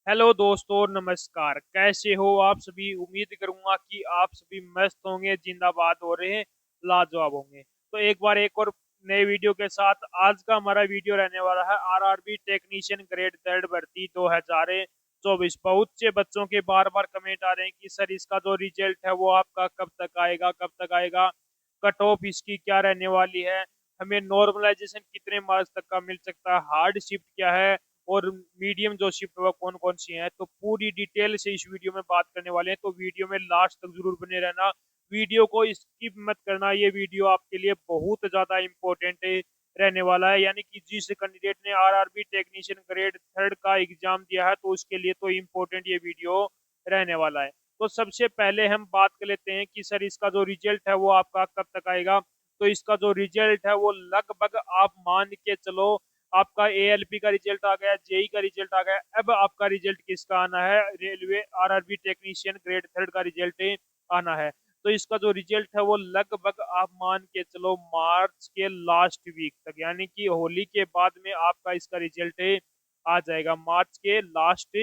Hello दोस्तों, नमस्कार। कैसे हो आप सभी? उम्मीद करूंगा कि आप सभी मस्त होंगे, जिंदाबाद हो रहे हैं, लाजवाब होंगे। तो एक बार एक और नए वीडियो के साथ आज का हमारा वीडियो रहने वाला है आरआरबी टेक्नीशियन ग्रेड थर्ड भर्ती 2024। बहुत से बच्चों के बार बार कमेंट आ रहे हैं कि सर इसका जो रिजल्ट है वो आपका कब तक आएगा, कब तक आएगा, कट ऑफ इसकी क्या रहने वाली है, हमें नॉर्मलाइजेशन कितने मार्क्स तक का मिल सकता है, हार्ड शिफ्ट क्या है और मीडियम जो शिफ्ट वह कौन कौन सी हैं। तो पूरी डिटेल से इस वीडियो में बात करने वाले हैं, तो वीडियो में लास्ट तक जरूर बने रहना। वीडियो को स्किप मत करना, ये वीडियो आपके लिए बहुत ज्यादा इंपॉर्टेंट रहने वाला है। यानी कि जिस कैंडिडेट ने आरआरबी टेक्नीशियन ग्रेड थर्ड का एग्जाम दिया है तो उसके लिए तो इम्पोर्टेंट ये वीडियो रहने वाला है। तो सबसे पहले हम बात कर लेते हैं कि सर इसका जो रिजल्ट है वो आपका कब तक आएगा। तो इसका जो रिजल्ट है वो लगभग आप मान के चलो, आपका एएलपी का रिजल्ट आ गया, जेई का रिजल्ट आ गया, अब आपका रिजल्ट किसका आना है? Railway RRB technician grade third का रिजल्ट आना है। तो इसका जो रिजल्ट है वो लगभग आप मान के चलो मार्च के लास्ट वीक तक, यानी कि होली के बाद में आपका इसका रिजल्ट आ जाएगा। मार्च के लास्ट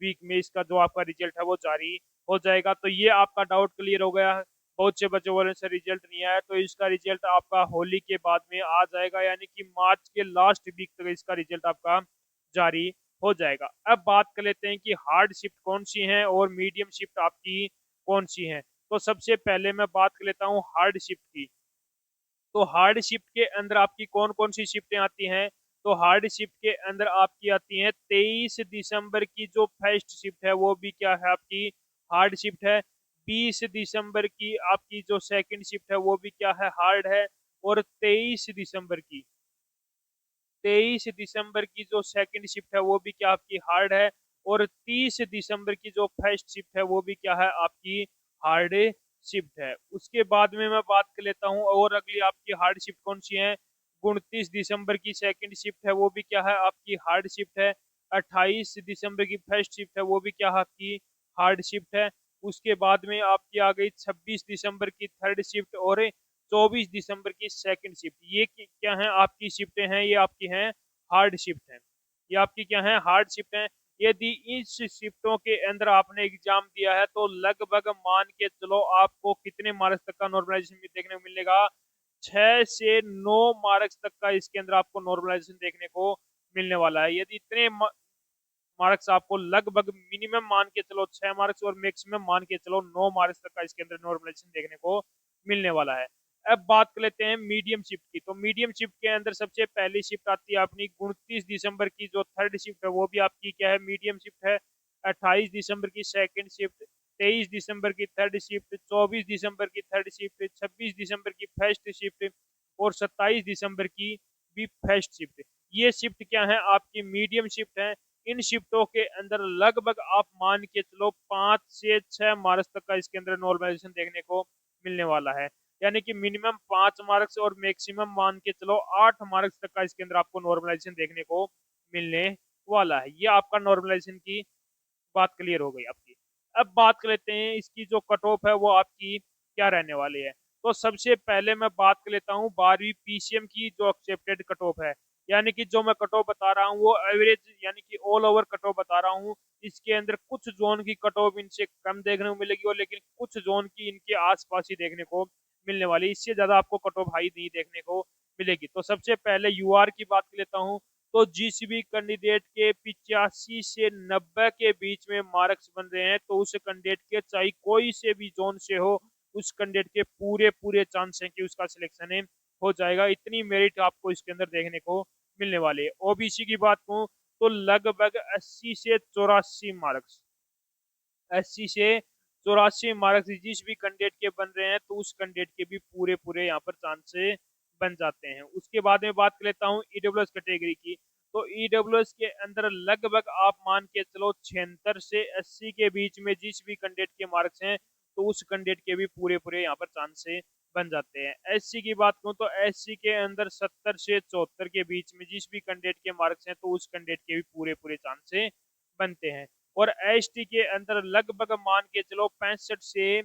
वीक में इसका जो आपका रिजल्ट है वो जारी हो जाएगा। तो ये आपका डाउट क्लियर हो गया। बहुत से बच्चों बोले सर रिजल्ट नहीं आया, तो इसका रिजल्ट आपका होली के बाद में आ जाएगा, यानी कि मार्च के लास्ट वीक तक इसका रिजल्ट आपका जारी हो जाएगा। अब बात कर लेते हैं कि हार्ड शिफ्ट कौन सी हैं और मीडियम शिफ्ट आपकी कौन सी हैं। तो सबसे पहले मैं बात कर लेता हूँ हार्ड शिफ्ट की। तो हार्ड शिफ्ट के अंदर आपकी कौन कौन सी शिफ्टें आती हैं? तो हार्ड शिफ्ट के अंदर आपकी आती हैं 23 दिसंबर की जो फर्स्ट शिफ्ट है वो भी क्या है आपकी हार्ड शिफ्ट है। 20 दिसंबर की आपकी जो सेकंड शिफ्ट है वो भी क्या है, हार्ड है। और 23 दिसंबर की जो सेकंड शिफ्ट है वो भी क्या आपकी हार्ड है। और 30 दिसंबर की जो फर्स्ट शिफ्ट है वो भी क्या है आपकी हार्ड शिफ्ट है। उसके बाद में मैं बात कर लेता हूँ और अगली आपकी हार्ड शिफ्ट कौन सी है। 29 दिसंबर की सेकंड शिफ्ट है वो भी क्या है आपकी हार्ड शिफ्ट है। 28 दिसंबर की फर्स्ट शिफ्ट है वो भी क्या है आपकी हार्ड शिफ्ट है। उसके बाद में आपकी आ गई 26 दिसंबर की थर्ड शिफ्ट और 24 दिसंबर की सेकंड शिफ्ट। ये क्या है आपकी शिफ्टें हैं, ये आपकी हैं हार्ड शिफ्ट हैं। ये आपकी क्या है, हार्ड शिफ्ट हैं। यदि इस शिफ्टों के अंदर आपने एग्जाम दिया है तो लगभग मान के चलो आपको कितने मार्क्स तक का नॉर्मलाइजेशन देखने को मिलेगा? 6 से 9 मार्क्स तक का इसके अंदर आपको नॉर्मलाइजेशन देखने को मिलने वाला है। यदि इतने मार्क्स आपको लगभग मिनिमम मान के चलो 6 मार्क्स और मैक्सिमम मान के चलो 9 मार्क्स तक का इसके अंदर नॉर्मलाइजेशन देखने को मिलने वाला है। अब बात कर लेते हैं मीडियम शिफ्ट की। तो मीडियम शिफ्ट के अंदर सबसे पहली शिफ्ट आती है अपनी 29 दिसंबर की जो थर्ड शिफ्ट है वो भी आपकी क्या है, मीडियम शिफ्ट है। 28 दिसंबर की सेकंड शिफ्ट, 23 दिसंबर की थर्ड शिफ्ट, 24 दिसंबर की थर्ड शिफ्ट, 26 दिसंबर की फर्स्ट शिफ्ट और 27 दिसंबर की भी फर्स्ट शिफ्ट। ये शिफ्ट क्या है आपकी मीडियम शिफ्ट है। इन शिफ्टों के अंदर लगभग आप मान के चलो 5 से 6 मार्क्स तक का इसके अंदर नॉर्मलाइजेशन देखने को मिलने वाला है। यानी कि मिनिमम 5 मार्क्स और मैक्सिमम मान के चलो 8 मार्क्स तक का इसके अंदर आपको नॉर्मलाइजेशन देखने को मिलने वाला है। ये आपका नॉर्मलाइजेशन की बात क्लियर हो गई आपकी। अब बात कर लेते हैं इसकी जो कट ऑफ है वो आपकी क्या रहने वाली है। तो सबसे पहले मैं बात कर लेता हूँ 12वीं पीसीएम की जो एक्सेप्टेड कट ऑफ है। यानी कि जो मैं कट ऑफ बता रहा हूँ वो एवरेज यानी कि ऑल ओवर कट ऑफ बता रहा हूँ। इसके अंदर कुछ जोन की कट ऑफ इनसे कम देखने को मिलेगी और लेकिन कुछ जोन की इनके आसपास ही देखने को मिलने वाली, इससे ज्यादा आपको कट ऑफ हाई नहीं देखने को मिलेगी। तो सबसे पहले यूआर की बात कर लेता हूँ। तो जिस भी कैंडिडेट के 85 से 90 के बीच में मार्क्स बन रहे हैं तो उस कैंडिडेट के चाहे कोई से भी जोन से हो, उस कैंडिडेट के पूरे पूरे चांस हैं कि उसका सिलेक्शन हो जाएगा। इतनी मेरिट आपको इसके अंदर देखने को मिलने वाली है। ओबीसी की बात करूं तो लगभग 80 से 84 मार्क्स, 80 से 84 मार्क्स जिस भी कैंडिडेट के बन रहे हैं तो उस कैंडिडेट के भी पूरे पूरे यहाँ पर चांस बन जाते हैं। उसके बाद में बात कर लेता हूँ ईडब्ल्यूएस कैटेगरी की। तो ईडब्ल्यूएस के अंदर लगभग आप मान के चलो 76 से 80 के बीच में जिस भी कैंडिडेट के मार्क्स हैं तो उस कैंडिडेट के भी पूरे पूरे यहाँ पर चांस बन जाते हैं। एससी की बात करूँ तो एससी के अंदर 70 से 74 के बीच में जिस भी कैंडिडेट के मार्क्स हैं तो उस कैंडिडेट के भी पूरे पूरे चांस बनते हैं। और एसटी के अंदर लगभग मान के चलो 65 से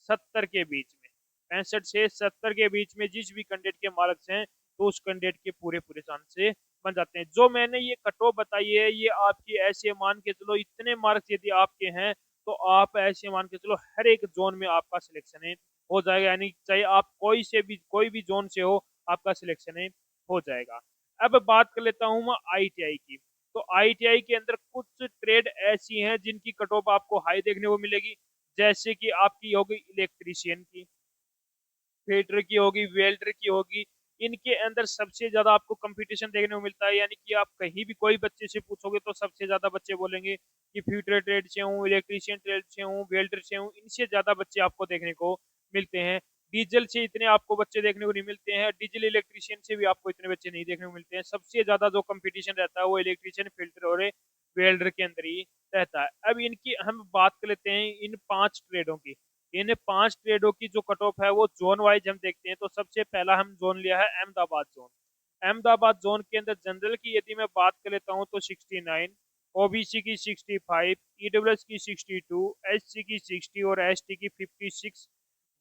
70 के बीच में, 65 से 70 के बीच में जिस भी कैंडिडेट के मार्क्स हैं तो उस कैंडिडेट के पूरे पूरे चांस से बन जाते हैं। जो मैंने ये कट ऑफ बताई है ये आपकी ऐसे मान के चलो इतने मार्क्स यदि आपके हैं तो आप ऐसे मान के चलो हर एक जोन में आपका सिलेक्शन है हो जाएगा, यानी चाहे आप कोई भी जोन से हो आपका सिलेक्शन है हो जाएगा। अब बात कर लेता हूँ मैं आईटीआई की। तो आईटीआई के अंदर कुछ ट्रेड ऐसी हैं जिनकी कट ऑफ आपको हाई देखने को मिलेगी, जैसे कि आपकी होगी इलेक्ट्रीशियन की, फिटर की होगी, वेल्डर की होगी। इनके अंदर सबसे ज्यादा आपको कंपटीशन देखने को मिलता है, यानी कि आप कहीं भी कोई बच्चे से पूछोगे तो सबसे ज्यादा बच्चे बोलेंगे कि फिटर ट्रेड से हूँ, इलेक्ट्रीशियन ट्रेड से हूँ, वेल्डर से हूँ। इनसे ज्यादा बच्चे आपको देखने को मिलते हैं। डीजल से इतने आपको बच्चे देखने को नहीं मिलते हैं, डीजल इलेक्ट्रीशियन से भी आपको इतने बच्चे नहीं देखने को मिलते हैं। सबसे ज्यादा जो कंपटीशन रहता है वो इलेक्ट्रीशियन, फिल्टर और वेल्डर के अंदर ही रहता है। अब इनकी हम बात कर लेते हैं इन 5 ट्रेडों की। इन 5 ट्रेडों की जो कट ऑफ है वो जोन वाइज हम देखते हैं। तो सबसे पहला हम जोन लिया है अहमदाबाद जोन। अहमदाबाद जोन के अंदर जनरल की यदि मैं बात कर लेता हूँ तो 69, ओबीसी की 65, ईडब्ल्यूएस की 62, एससी की 60 और एसटी की 56।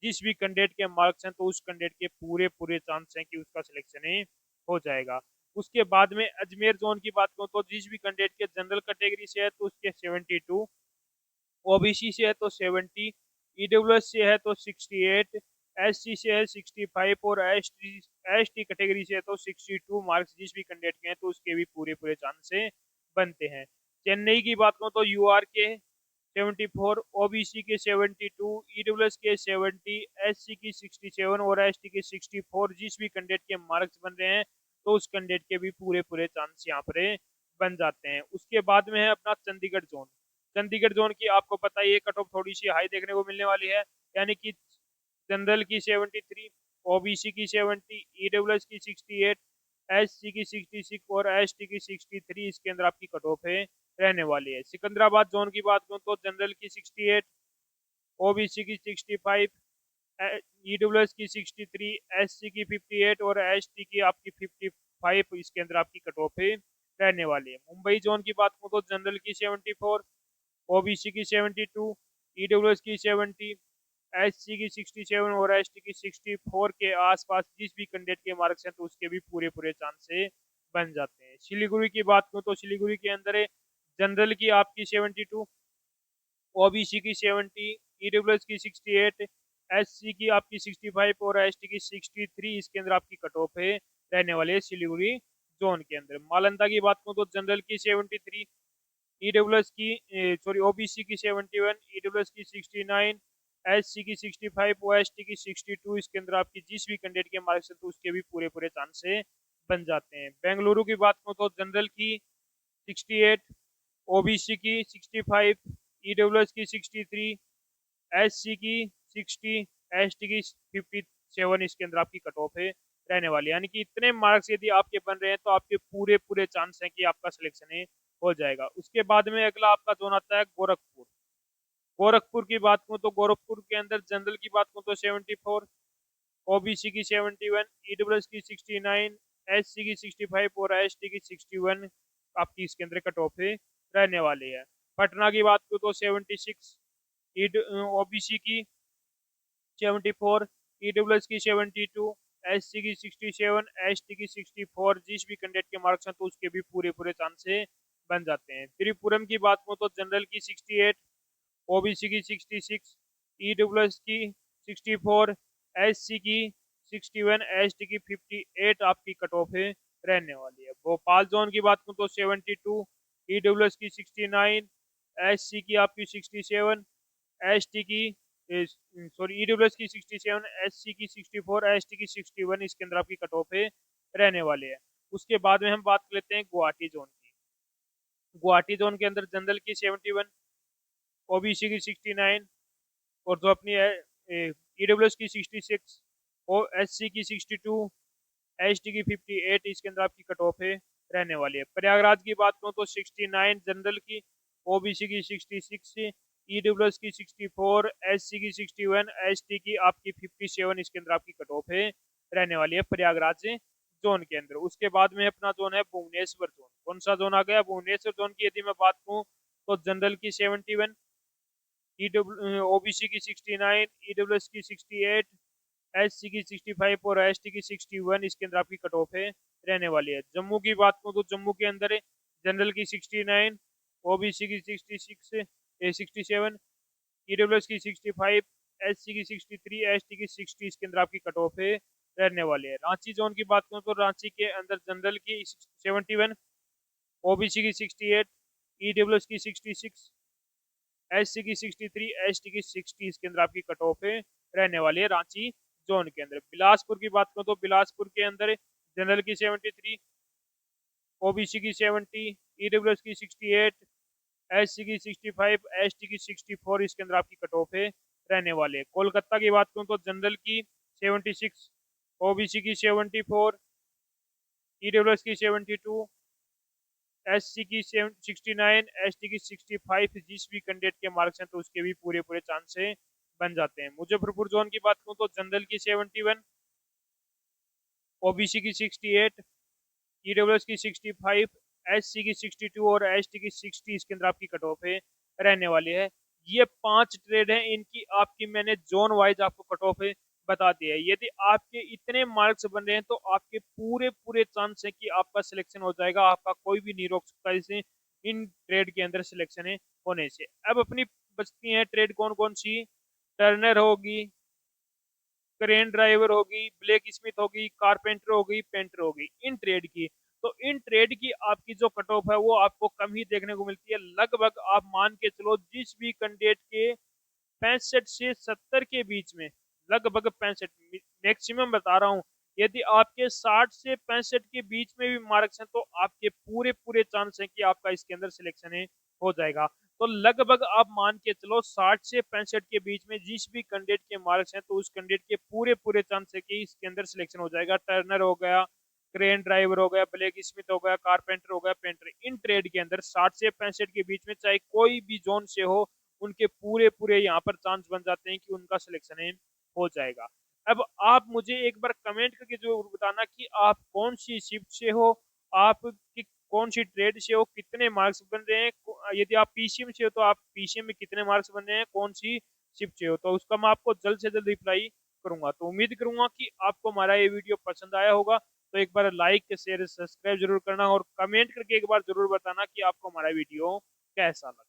जिस भी कैंडिडेट के मार्क्स हैं तो उस कैंडिडेट के पूरे पूरे चांस हैं कि उसका सिलेक्शन ही हो जाएगा। उसके बाद में अजमेर जोन की बात करूँ तो जिस भी कैंडिडेट के जनरल कैटेगरी से है तो उसके 72, ओबीसी से है तो 70, ईडब्ल्यूएस से है तो 68, एससी से है 65 और एसटी कैटेगरी से है तो 62 मार्क्स जिस भी कैंडिडेट के हैं तो उसके भी पूरे पूरे चांस से बनते हैं। चेन्नई की बात करूँ तो यूआर के 74, ओबीसी के 72, ईडब्ल्यूएस के 70, एससी की 67 और एसटी के 64। जिस भी कैंडिडेट के मार्क्स बन रहे हैं तो उस कैंडिडेट के भी पूरे पूरे चांस यहाँ पर बन जाते हैं। उसके बाद में है अपना चंडीगढ़ जोन। चंडीगढ़ जोन की आपको पता ही है कट ऑफ थोड़ी सी हाई देखने को मिलने वाली है, यानी कि जनरल की 73, ओबीसी की 70, ईडब्ल्यूएस की 68, एससी की 66 और एसटी की 63। इसके अंदर आपकी कट ऑफ है रहने वाली है। सिकंदराबाद जोन की बात करूं तो जनरल की 68, ओबीसी की 65, ईडब्ल्यूएस की 63, एससी की 58 और एसटी की आपकी 55। इसके अंदर आपकी कट ऑफ है रहने वाली है। मुंबई जोन की बात करूं तो जनरल की 74, ओबीसी की 72, ईडब्ल्यूएस की 70, एससी की 67 और एसटी की 64 के आसपास जिस भी कैंडिडेट के मार्क्स हैं तो उसके भी पूरे पूरे चांस से बन जाते हैं। सिलीगुड़ी की बात करूं तो सिलीगुड़ी के अंदर है जनरल की आपकी 72, ओबीसी की 70, ईडब्ल्यूएस की 68, एससी की आपकी 65 और एसटी की 63। इसके अंदर आपकी कट ऑफ है रहने वाले सिलीगुड़ी जोन के अंदर। मालंदा की बात करूं तो जनरल की 73, ईडब्ल्यूएस की सॉरी ओबीसी की 71, ईडब्ल्यूएस की 69, एससी की 65, ओएसटी की 62। इसके अंदर आपकी जिस भी कैंडिडेट के मार्क्स हैं तो उसके भी पूरे पूरे चांस से बन जाते हैं। बेंगलुरु की बात करूं तो जनरल की 68, ओबीसी की 65, ईडब्ल्यूएस की 63, एससी की 60, एसटी की 57। इसके अंदर आपकी कट ऑफ है रहने वाली, यानी कि इतने मार्क्स यदि आपके बन रहे हैं तो आपके पूरे पूरे चांस हैं कि आपका सिलेक्शन है हो जाएगा। उसके बाद में अगला आपका जोन आता है गोरखपुर। गोरखपुर की बात करूं तो गोरखपुर के अंदर जनरल की बात करूं तो 74, ओबीसी की 71, ईडब्ल्यूएस की 69, एससी की 65 और एसटी की 61। आपकी इसके अंदर कट ऑफ है रहने वाली है। पटना की बात करूं तो 76, ओबीसी की 74, ईडब्ल्यूएस की 72, एससी की 67, एसटी की 64। जिस भी कैंडिडेट के मार्क्स हैं तो उसके भी पूरे पूरे चांस से बन जाते हैं। त्रिपुरम की बात करूं तो जनरल की 68, ओबीसी की 66, ईडब्ल्यूएस की 64, एससी की 61, एसटी की 58। आपकी कट ऑफ है रहने वाली है। भोपाल जोन की बात करूं तो 72, ईडब्ल्यूएस की 69, एससी की आपकी 67, एसटी की सॉरी ईडब्ल्यूएस की 67, एससी की 64, एसटी की 61। इसके अंदर आपकी कट ऑफ है रहने वाले हैं। उसके बाद में हम बात कर लेते हैं गुवाहाटी जोन की। गुवाहाटी जोन के अंदर जनरल की 71, ओबीसी की 69 और जो अपनी है ईडब्ल्यूएस की 66 और एससी की 62, एसटी की 58। इसके अंदर आपकी कट ऑफ है रहने वाली है। प्रयागराज की बात करूं तो 69 जनरल की, ओबीसी की 66, ईडब्ल्यूएस की 64, एससी की 61, एसटी की आपकी 57। इसके अंदर आपकी कट ऑफ है रहने वाली है प्रयागराज जोन के अंदर। उसके बाद में अपना जोन है भुवनेश्वर जोन। कौन सा जोन आ गया? भुवनेश्वर जोन की यदि मैं बात करूँ तो जनरल की 71, ओबीसी की 69, ईडब्ल्यूएस की 68, SC की 65 और ST की 61 इसके अंदर आपकी कट ऑफ है रहने वाली है। जम्मू की बात करूँ तो जम्मू के अंदर जनरल की 69, OBC की 66, 67, EWS की 65, SC की 63, ST की 60 इसके अंदर आपकी कट ऑफ है रहने वाली है। रांची जोन की बात करूँ तो रांची के अंदर जनरल की 71, OBC की 68, EWS की 66, SC की 63, ST की 60 इसके अंदर आपकी कट ऑफ है रहने वाली है रांची जोन के अंदर। बिलासपुर की बात करूँ तो बिलासपुर के अंदर जनरल की 73, OBC की 70, EWS की 68, SC की 65, ST की 64 इसके अंदर आपकी कट ऑफ है रहने वाले। कोलकाता की बात करूँ तो जनरल की 76, OBC की 74, EWS की 72, SC की 69, ST की 65 जिस भी कैंडिडेट के मार्क्स हैं तो उसके भी पूरे पूरे चांस बन जाते हैं। मुजफ्फरपुर जोन की बात करूँ तो जनरल की 71, OBC की 68, EWS की 65, SC की 62 और ST की 60 इसके अंदर आपकी कट ऑफ है रहने वाली है। ये 5 ट्रेड हैं, इनकी आपकी मैंने जोन वाइज आपको कट ऑफ बता दिया है। यदि आपके इतने मार्क्स बन रहे हैं तो आपके पूरे पूरे चांस है कि आपका सिलेक्शन हो जाएगा, आपका कोई भी नहीं रोक सकता इसे इन ट्रेड के अंदर सिलेक्शन होने से। अब अपनी बचती हैं ट्रेड कौन कौन सी, टर्नर होगी, क्रेन ड्राइवर होगी, ब्लैक स्मिथ होगी, कारपेंटर होगी, पेंटर होगी, इन ट्रेड की। तो इन ट्रेड की आपकी जो कट ऑफ है वो आपको कम ही देखने को मिलती है। लगभग आप मान के चलो जिस भी कैंडिडेट के 65 से 70 के बीच में, लगभग 65 मैक्सिमम बता रहा हूँ, यदि आपके 60 से 65 के बीच में भी मार्क्स हैं तो आपके पूरे पूरे चांस हैं कि आपका इसके अंदर सिलेक्शन हो जाएगा। तो लगभग आप मान के चलो 60 से 65 के बीच में जिस भी कैंडिडेट के मार्क्स हैं तो उस कैंडिडेट के पूरे पूरे चांस है कि इसके अंदर सिलेक्शन हो जाएगा। टर्नर हो गया, क्रेन ड्राइवर हो गया, ब्लैक स्मिथ हो गया, कारपेंटर हो गया, पेंटर, इन ट्रेड के अंदर 60 से 65 के बीच में चाहे कोई भी जोन से हो उनके पूरे पूरे यहाँ पर चांस बन जाते हैं कि उनका सिलेक्शन हो जाएगा। अब आप मुझे एक बार कमेंट करके जरूर बताना कि आप कौन सी शिफ्ट से हो, आप कि कौन सी ट्रेड से हो, कितने मार्क्स बन रहे हैं। यदि आप पीसीएम से हो तो आप पीसीएम में कितने मार्क्स बन रहे हैं, कौन सी शिफ्ट से हो, तो उसका मैं आपको जल्द से जल्द रिप्लाई करूंगा। तो उम्मीद करूंगा कि आपको हमारा ये वीडियो पसंद आया होगा। तो एक बार लाइक शेयर सब्सक्राइब जरूर करना और कमेंट करके एक बार जरूर बताना कि आपको हमारा वीडियो कैसा लगा।